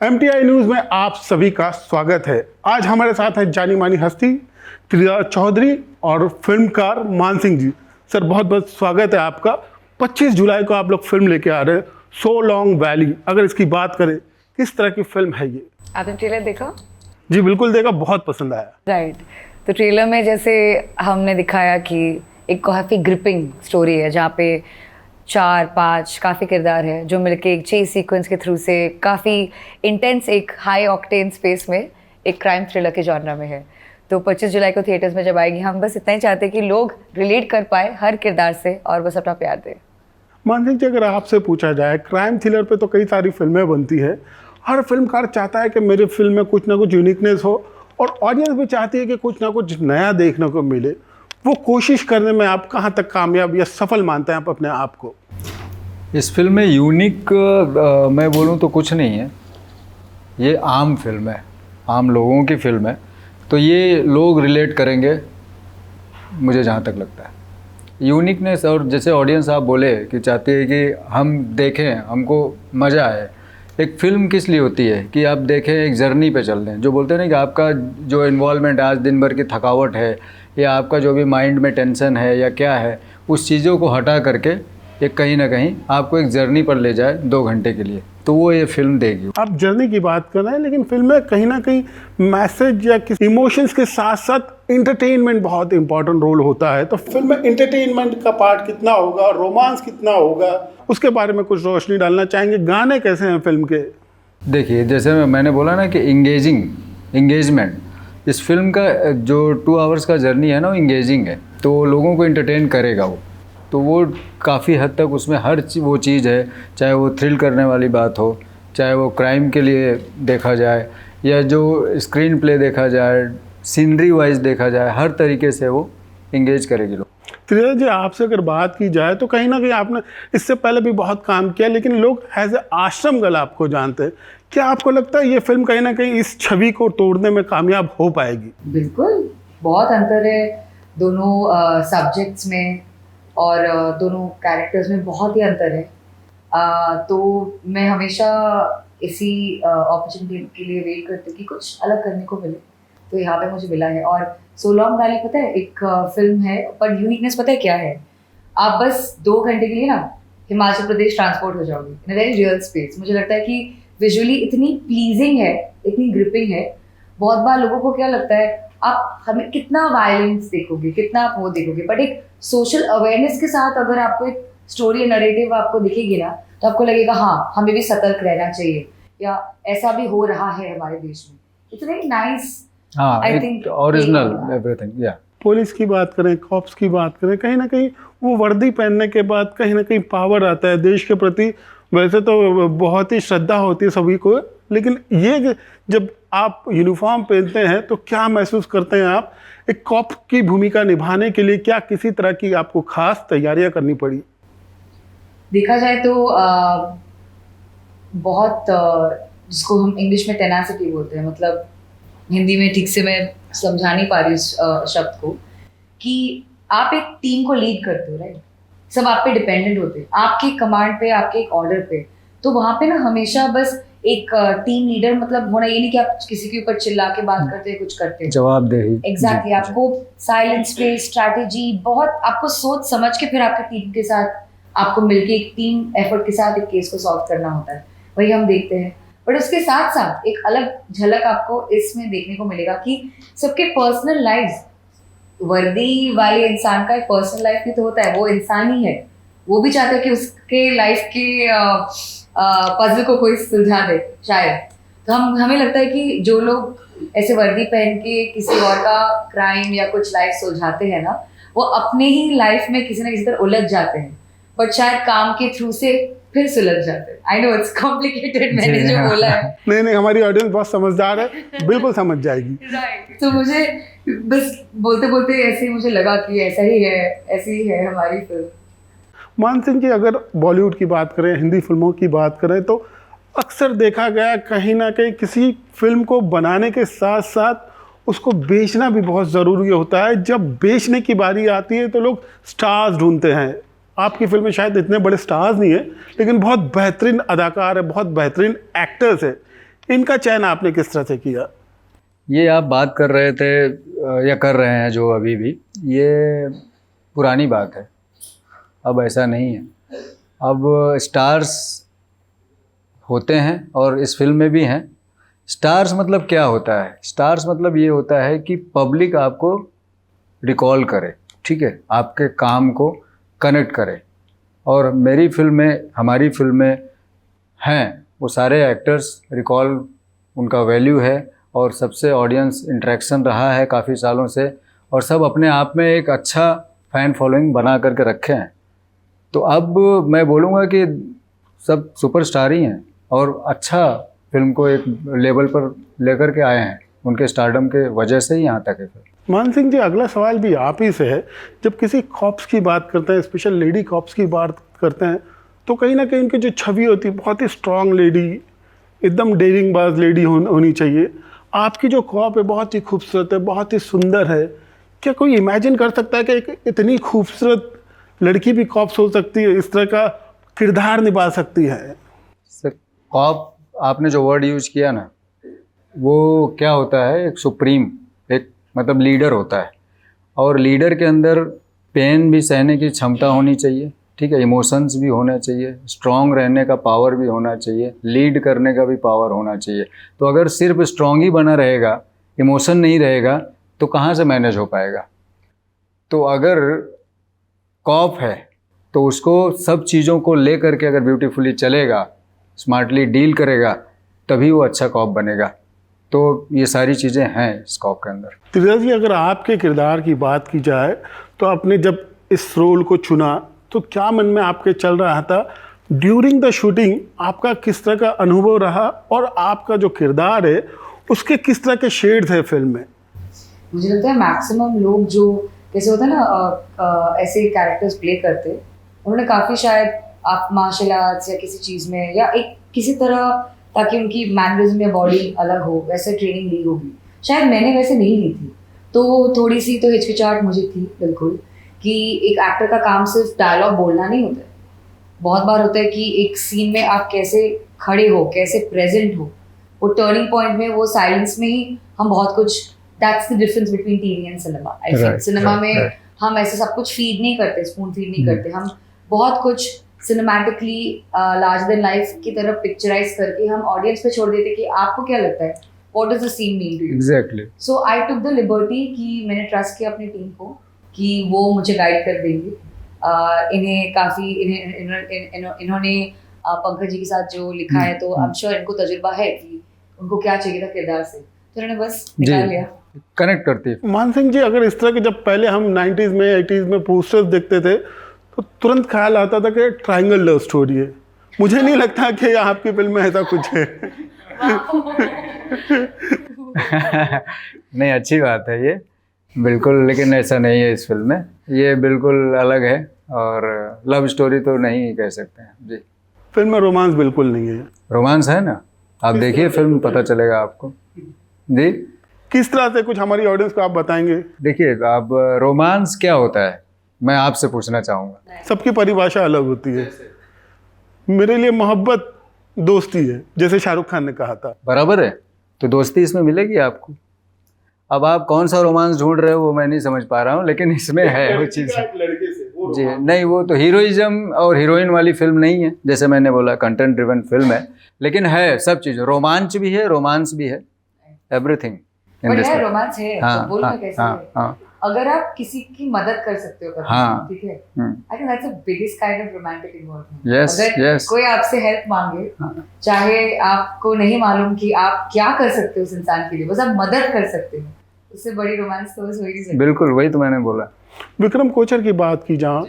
MTI news में आप सभी का स्वागत है। आज हमारे साथ है जानी मानी हस्ती प्रिया चौधरी और फिल्मकार मान सिंह जी। सर बहुत बहुत स्वागत है आपका। 25 जुलाई को आप लोग फिल्म लेके आ रहे हैं सो लॉन्ग वैली। अगर इसकी बात करें किस तरह की फिल्म है ये? आपने ट्रेलर देखा? जी बिल्कुल देखा, बहुत पसंद आया। राइट। तो ट्रेलर में जैसे हमने दिखाया कि एक काफ़ी ग्रिपिंग स्टोरी है जहाँ पे 4-5 काफ़ी किरदार है जो मिलके एक चेस सीक्वेंस के थ्रू से काफ़ी इंटेंस एक हाई ऑक्टेन स्पेस में एक क्राइम थ्रिलर के जॉनरा में है। तो 25 जुलाई को थिएटर्स में जब आएगी, हम बस इतना ही चाहते हैं कि लोग रिलेट कर पाए हर किरदार से और बस अपना प्यार दें। मान सिंह जी, अगर आपसे पूछा जाए क्राइम थ्रिलर पे तो कई सारी फिल्में बनती है, हर फिल्मकार चाहता है कि मेरे फिल्म में कुछ ना कुछ यूनिकनेस हो और ऑडियंस भी चाहती है कि कुछ ना कुछ नया देखने को मिले। वो कोशिश करने में आप कहाँ तक कामयाब या सफल मानते हैं आप अपने आप को? इस फिल्म में यूनिक मैं बोलूँ तो कुछ नहीं है। ये आम फिल्म है, आम लोगों की फिल्म है, तो ये लोग रिलेट करेंगे मुझे जहाँ तक लगता है। यूनिकनेस और जैसे ऑडियंस आप बोले कि चाहती है कि हम देखें, हमको मज़ा आए। एक फ़िल्म किस लिए होती है कि आप देखें, एक जर्नी पे चल रहे हैं। जो बोलते हैं ना कि आपका जो इन्वॉल्वमेंट आज दिन भर की थकावट है या आपका जो भी माइंड में टेंशन है या क्या है, उस चीज़ों को हटा करके एक कहीं ना कहीं आपको एक जर्नी पर ले जाए 2 घंटे के लिए, तो वो ये फिल्म देगी। आप जर्नी की बात कर रहे हैं, लेकिन फिल्म में कहीं ना कहीं मैसेज या किसी इमोशंस के साथ साथ इंटरटेनमेंट बहुत इंपॉर्टेंट रोल होता है। तो फिल्म में इंटरटेनमेंट का पार्ट कितना होगा, रोमांस कितना होगा, उसके बारे में कुछ रोशनी डालना चाहेंगे? गाने कैसे हैं फिल्म के? देखिए, जैसे मैंने बोला ना कि इंगेजमेंट, इस फिल्म का जो 2 आवर्स का जर्नी है ना, वो इंगेजिंग है, तो लोगों को इंटरटेन करेगा वो। तो वो काफ़ी हद तक उसमें हर वो चीज़ है, चाहे वो थ्रिल करने वाली बात हो, चाहे वो क्राइम के लिए देखा जाए या जो स्क्रीन प्ले देखा जाए, सीनरी वाइज देखा जाए, हर तरीके से वो इंगेज करेगी लोग। त्रिया जी, आपसे अगर बात की जाए तो कहीं ना कहीं आपने इससे पहले भी बहुत काम किया, लेकिन लोग एज ए आश्रम गर्ल आपको जानते हैं। क्या आपको लगता है ये फिल्म कहीं ना कहीं इस छवि को तोड़ने में कामयाब हो पाएगी? बिल्कुल, बहुत अंतर है दोनों सब्जेक्ट्स में और दोनों कैरेक्टर्स में बहुत ही अंतर है। तो मैं हमेशा इसी अपॉर्चुनिटी के लिए वेट करती हूँ कि कुछ अलग करने को मिले, तो यहाँ पे मुझे मिला है। और सो लॉन्ग वैली पता है एक फिल्म है, पर यूनिकनेस पता है क्या है? आप बस 2 घंटे के लिए ना हिमाचल प्रदेश ट्रांसपोर्ट हो जाओगे इन अ वेरी रियल स्पेस। मुझे लगता है कि विजुअली इतनी प्लीजिंग है, इतनी ग्रिपिंग है। बहुत बार लोगों को क्या लगता है, आप हमें कितना वायलेंस देखोगे, कितना आप वो देखोगे, बट एक सोशल अवेयरनेस के साथ अगर आपको एक स्टोरी नरेटिव आपको दिखेगी ना, तो आपको लगेगा हाँ हमें भी सतर्क रहना चाहिए या ऐसा भी हो रहा है हमारे देश में। It's very nice. हाँ, I think ओरिजिनल एवरीथिंग। या पुलिस की बात करें, कॉप्स की बात करें, कहीं ना कहीं वो वर्दी पहनने के बाद कहीं ना कहीं पावर आता है देश के प्रति। वैसे तो बहुत ही श्रद्धा होती है सभी को, लेकिन ये जब आप यूनिफॉर्म पहनते हैं तो क्या महसूस करते हैं आप? एक कॉप की भूमिका निभाने के लिए क्या किसी तरह की आपको खास तैयारियां करनी पड़ी? देखा जाए तो बहुत जिसको हम इंग्लिश में टेनासिटी बोलते हैं, मतलब हिंदी में ठीक से मैं समझा नहीं पा रही उस शब्द को, कि आप एक टीम को लीड करते हो, राइट? सब आप पे डिपेंडेंट होते हैं, आपके कमांड पे, आपके एक ऑर्डर पे। तो वहाँ पे ना हमेशा बस एक टीम लीडर मतलब होना, ये नहीं कि आप किसी के ऊपर चिल्ला के बात करते हैं, कुछ करते हैं। जवाबदेही। एग्जैक्टली, आपको साइलेंस पे स्ट्रैटेजी बहुत आपको सोच समझ के फिर आपकी टीम के साथ आपको मिलके एक टीम एफर्ट के साथ एक केस को सॉल्व करना होता है। वही हम देखते हैं, बट उसके साथ साथ एक अलग झलक आपको इसमें देखने को मिलेगा कि सबके पर्सनल लाइफ, वर्दी वाले इंसान का एक पर्सनल लाइफ भी तो होता है, वो इंसान ही है, वो भी चाहता है कि उसके लाइफ के पजल को कोई सुलझा दे शायद। तो हमें लगता है कि जो लोग ऐसे वर्दी पहन के किसी और का क्राइम या कुछ लाइफ सुलझाते हैं ना, वो अपने ही लाइफ में किसी ना किसी तरह उलझ जाते हैं, बट शायद काम के थ्रू से फिर सुलझ जाते हैं। आई नो इट्स कॉम्प्लिकेटेड, मैंने जो बोला है। नहीं, हमारी ऑडियंस बहुत समझदार है, बिल्कुल समझ जाएगी। राइट। तो मुझे बस बोलते बोलते ऐसे ही मुझे लगा कि ऐसा ही है, ऐसी ही है हमारी फिल्म। मान सिंह जी, अगर बॉलीवुड की बात करें, हिंदी फिल्मों की बात करें, तो अक्सर देखा गया कहीं ना कहीं किसी फिल्म को बनाने के साथ साथ उसको बेचना भी बहुत ज़रूरी होता है। जब बेचने की बारी आती है तो लोग स्टार्स ढूंढते हैं। आपकी फिल्म में शायद इतने बड़े स्टार्स नहीं है, लेकिन बहुत बेहतरीन अदाकार है, बहुत बेहतरीन एक्टर्स है। इनका चयन आपने किस तरह से किया? ये आप बात कर रहे थे या कर रहे हैं जो अभी भी, ये पुरानी बात है, अब ऐसा नहीं है। अब स्टार्स होते हैं और इस फिल्म में भी हैं। स्टार्स मतलब क्या होता है? स्टार्स मतलब ये होता है कि पब्लिक आपको रिकॉल करे, ठीक है, आपके काम को कनेक्ट करे। और मेरी फिल्म में, हमारी फिल्म में हैं वो सारे एक्टर्स, रिकॉल उनका वैल्यू है और सबसे ऑडियंस इंटरेक्शन रहा है काफ़ी सालों से, और सब अपने आप में एक अच्छा फ़ैन फॉलोइंग बना करके रखे हैं। तो अब मैं बोलूँगा कि सब सुपरस्टार ही हैं और अच्छा फिल्म को एक लेवल पर लेकर के आए हैं, उनके स्टारडम के वजह से ही यहाँ तक है फिल्म। मान सिंह जी, अगला सवाल भी आप ही से है। जब किसी कॉप्स की बात करते हैं, स्पेशल लेडी कॉप्स की बात करते हैं, तो कहीं ना कहीं उनकी जो छवि होती है बहुत ही स्ट्रांग लेडी, एकदम डेयरिंगबाज लेडी होनी चाहिए। आपकी जो कॉप है बहुत ही खूबसूरत है, बहुत ही सुंदर है। क्या कोई इमेजिन कर सकता है कि एक इतनी खूबसूरत लड़की भी कॉप्स हो सकती है, इस तरह का किरदार निभा सकती है? सर, कॉप आपने जो वर्ड यूज किया ना, वो क्या होता है, एक सुप्रीम, एक मतलब लीडर होता है। और लीडर के अंदर पेन भी सहने की क्षमता होनी चाहिए, ठीक है, इमोशंस भी होने चाहिए, स्ट्रांग रहने का पावर भी होना चाहिए, लीड करने का भी पावर होना चाहिए। तो अगर सिर्फ स्ट्रांग ही बना रहेगा, इमोशन नहीं रहेगा, तो कहाँ से मैनेज हो पाएगा? तो अगर कॉप है तो उसको सब चीज़ों को ले करके अगर ब्यूटीफुली चलेगा, स्मार्टली डील करेगा, तभी वो अच्छा कॉप बनेगा। तो ये सारी चीज़ें हैं इस कॉप के अंदर। त्रिजा जी, अगर आपके किरदार की बात की जाए तो आपने जब इस रोल को चुना तो क्या मन में आपके चल रहा था? ड्यूरिंग द शूटिंग आपका किस तरह का अनुभव रहा और आपका जो किरदार है उसके किस तरह के शेड्स है फिल्म में? मुझे लगता है मैक्सिमम लोग जो कैसे होता है ना ऐसे कैरेक्टर्स प्ले करते, उन्होंने काफ़ी शायद आप मार्शल आर्ट्स या किसी चीज़ में या एक किसी तरह, ताकि उनकी मैनरिज्म या बॉडी अलग हो, वैसे ट्रेनिंग ली होगी। शायद मैंने वैसे नहीं ली थी, तो थोड़ी सी तो हिचकिचाहट मुझे थी बिल्कुल, कि एक एक्टर का काम सिर्फ डायलॉग बोलना नहीं होता है। बहुत बार होता है कि एक सीन में आप कैसे खड़े हो, कैसे प्रेजेंट हो, वो टर्निंग पॉइंट में, वो साइलेंस में ही हम बहुत कुछ, that's the difference between TV and cinema. I think cinema में हम ऐसे सब कुछ फीड नहीं करते, स्पून फीड नहीं करते, हम बहुत कुछ सिनेमैटिकली लार्ज देन लाइफ की तरह पिक्चराइज करके हम ऑडियंस पे छोड़ देते कि आपको क्या लगता है, what does the scene mean to you. Exactly. So I took the liberty कि मैंने ट्रस्ट किया अपनी टीम को कि वो मुझे गाइड कर देंगे। इन्हें काफ़ी इन्होंने पंकज जी के साथ जो लिखा है, तो आई एम श्योर इनको तजुर्बा है कि उनको क्या चाहिए था किरदार से, तो इन्होंने बस निकाल लिया। कनेक्ट करती है। मान सिंह जी, अगर इस तरह के जब पहले हम 90s में 80s में पोस्टर्स देखते थे तो तुरंत ख्याल आता था कि ट्रायंगल लव स्टोरी है। मुझे नहीं लगता कि आपकी फिल्म में ऐसा कुछ है। नहीं, अच्छी बात है ये, बिल्कुल, लेकिन ऐसा नहीं है इस फिल्म में, ये बिल्कुल अलग है और लव स्टोरी तो नहीं कह सकते हैं जी। फिल्म में रोमांस बिल्कुल नहीं है। रोमांस है ना, आप देखिए फिल्म, पता चलेगा आपको जी। किस तरह से, कुछ हमारी ऑडियंस को आप बताएंगे? देखिए, अब रोमांस क्या होता है मैं आपसे पूछना चाहूँगा। सबकी परिभाषा अलग होती है। मेरे लिए मोहब्बत दोस्ती है, जैसे शाहरुख खान ने कहा था। बराबर है, तो दोस्ती इसमें मिलेगी आपको। अब आप कौन सा रोमांस ढूंढ रहे हो वो मैं नहीं समझ पा रहा हूँ, लेकिन इसमें है वो चीज़ जी। नहीं, वो तो हीरोइज्म और हीरोइन वाली फिल्म नहीं है, जैसे मैंने बोला कंटेंट ड्रिवन फिल्म है, लेकिन है सब चीज़, रोमांच भी है, रोमांस भी है, एवरीथिंग इन दिस। रोमांस है, हाँ, तो बोलना हाँ, कैसे हाँ, है? हाँ, अगर आप किसी की मदद कर सकते हो, हाँ, ठीक है, I think that's the biggest kind of romantic involvement. Yes, अगर yes. कोई आपसे हेल्प मांगे, चाहे आपको नहीं मालूम कि आप क्या कर सकते हो उस इंसान के लिए, बस आप मदद कर सकते हो, उससे बड़ी रोमांस तो बस हो ही नहीं सकती। बिल्कुल, वही तो मैंने बोला। विक्रम कोचर की बात की जहाँ,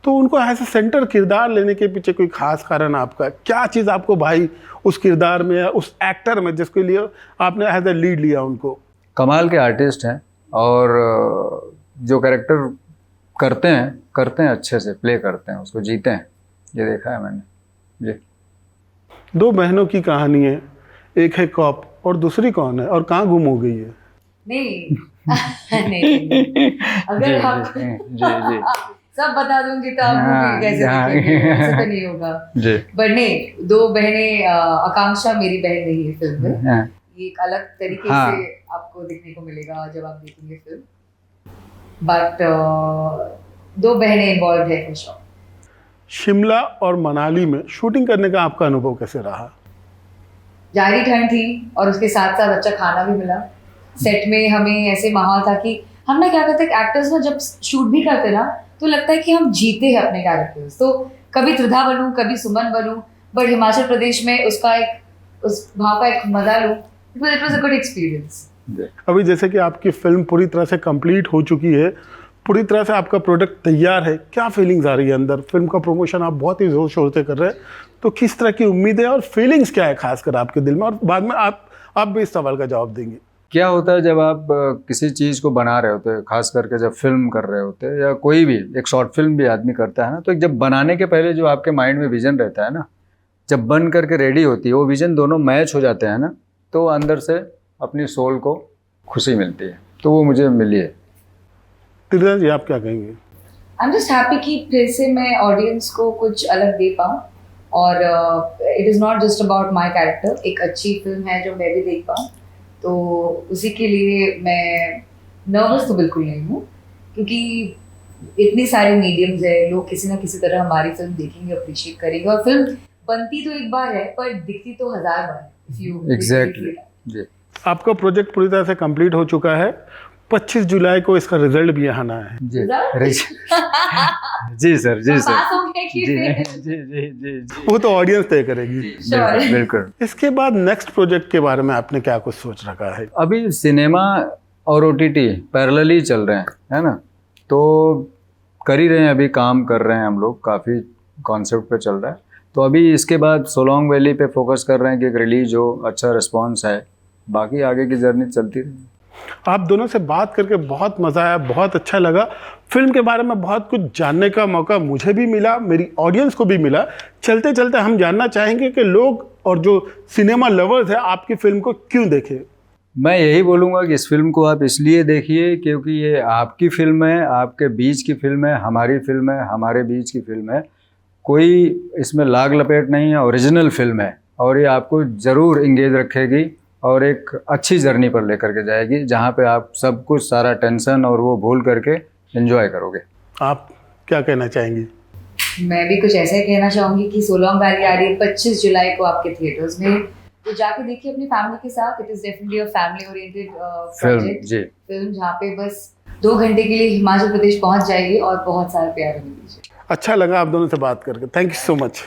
तो उनको ऐसे सेंटर किरदार लेने के पीछे कोई खास कारण आपका क्या चीज़ आपको भाई उस किरदार में या उस एक्टर में जिसके लिए आपने एज ए लीड लिया उनको? कमाल के आर्टिस्ट हैं और जो कैरेक्टर करते हैं अच्छे से प्ले करते हैं, उसको जीते हैं, ये देखा है मैंने जी। दो बहनों की कहानी है, एक है कॉप और दूसरी कौन है और कहाँ गुम हो गई है? नहीं नहीं, अगर आप जी। सब बता दूंगी तो आप हाँ, movie कैसे हाँ। देखेंगे, ऐसा तो नहीं होगा। जी बट नहीं, दो बहनें, आकांक्षा मेरी बहन नहीं है फिल्म में, हाँ, ये एक अलग तरीके हाँ। से आपको देखने को मिलेगा जब आप देखेंगे फिल्म। बट दो बहनें इन्वॉल्व है फॉर श्योर। शिमला और मनाली में शूटिंग करने का आपका अनुभव कैसे रहा? जारी ठंड थी और उसके साथ साथ अच्छा खाना भी मिला। सेट में हमें ऐसे माहौल था कि हम ना क्या करते हैं, एक्टर्स ना जब शूट भी करते ना तो लगता है कि हम जीते हैं अपने कैरेक्टर्स। तो कभी त्रिधा बनूं, कभी सुमन बनूं, बट हिमाचल प्रदेश में उसका एक उस भाव का एक मजा लूं। It was a good experience. अभी जैसे कि आपकी फिल्म पूरी तरह से कंप्लीट हो चुकी है, पूरी तरह से आपका प्रोडक्ट तैयार है, क्या फीलिंग्स आ रही है अंदर? फिल्म का प्रमोशन आप बहुत ही जोर शोर से कर रहे हैं, तो किस तरह की उम्मीदें और फीलिंग्स क्या है खासकर आपके दिल में? और बाद में आप भी इस सवाल का जवाब देंगे। क्या होता है जब आप किसी चीज़ को बना रहे होते हैं, खास करके जब फिल्म कर रहे होते हैं या कोई भी एक शॉर्ट फिल्म भी आदमी करता है ना, तो जब बनाने के पहले जो आपके माइंड में विजन रहता है ना, जब बन करके रेडी होती है वो विजन दोनों मैच हो जाते हैं ना, तो अंदर से अपनी सोल को खुशी मिलती है। तो वो मुझे मिली है। त्रिधा जी, आप क्या कहेंगे? आई एम जस्ट हैप्पी कि फिर से मैं ऑडियंस को कुछ अलग दे पाऊँ, और it is not just about my character. एक अच्छी फिल्म है जो मैं भी देख पाऊँ, तो उसी के लिए मैं नर्वस तो बिल्कुल नहीं हूँ, क्योंकि इतनी सारे मीडियम्स है, लोग किसी ना किसी तरह हमारी फिल्म देखेंगे, अप्रिशिएट करेंगे। और फिल्म बनती तो एक बार है पर दिखती तो 1000 बार है। If you एग्जैक्टली जी। आपका प्रोजेक्ट पूरी तरह से कंप्लीट हो चुका है। 25 जुलाई को इसका रिजल्ट भी आना है। जी Result? जी सर, जी सर, पास हो गए कि जी फिर? जी जी जी जी वो तो ऑडियंस तय करेगी। Sure. बिल्कुल। इसके बाद नेक्स्ट प्रोजेक्ट के बारे में आपने क्या कुछ सोच रखा है? अभी सिनेमा और ओटीटी पैरेलली चल रहे हैं, है ना, तो कर ही रहे हैं, अभी काम कर रहे हैं हम लोग, काफ़ी कॉन्सेप्ट पे चल रहा है। तो अभी इसके बाद सोलोंग वैली पे फोकस कर रहे हैं कि एक रिलीज हो, अच्छा रिस्पॉन्स है, बाकी आगे की जर्नी चलती रही। आप दोनों से बात करके बहुत मज़ा आया, बहुत अच्छा लगा। फिल्म के बारे में बहुत कुछ जानने का मौका मुझे भी मिला, मेरी ऑडियंस को भी मिला। चलते चलते हम जानना चाहेंगे कि लोग और जो सिनेमा लवर्स हैं आपकी फिल्म को क्यों देखें? मैं यही बोलूँगा कि इस फिल्म को आप इसलिए देखिए क्योंकि ये आपकी फिल्म है, आपके बीच की फिल्म है, हमारी फिल्म है, हमारे बीच की फिल्म है। कोई इसमें लाग लपेट नहीं है, ओरिजिनल फिल्म है, और ये आपको ज़रूर इंगेज रखेगी और एक अच्छी जर्नी पर लेकर के जाएगी, जहाँ पे आप सब कुछ, सारा टेंशन और वो भूल करके एंजॉय करोगे। आप क्या कहना चाहेंगी? मैं भी कुछ ऐसा ही कहना चाहूंगी कि सोलोंग वैली आ रही है 25 जुलाई को आपके थिएटर्स में, तो जाके देखिए अपनी फैमिली के साथ। It is definitely a family oriented film project, जी। फिल्म जहाँ पे बस 2 घंटे के लिए हिमाचल प्रदेश पहुंच जाएगी और बहुत सारा प्यार मिलेगी। अच्छा लगा आप दोनों से बात करके। Thank you so much.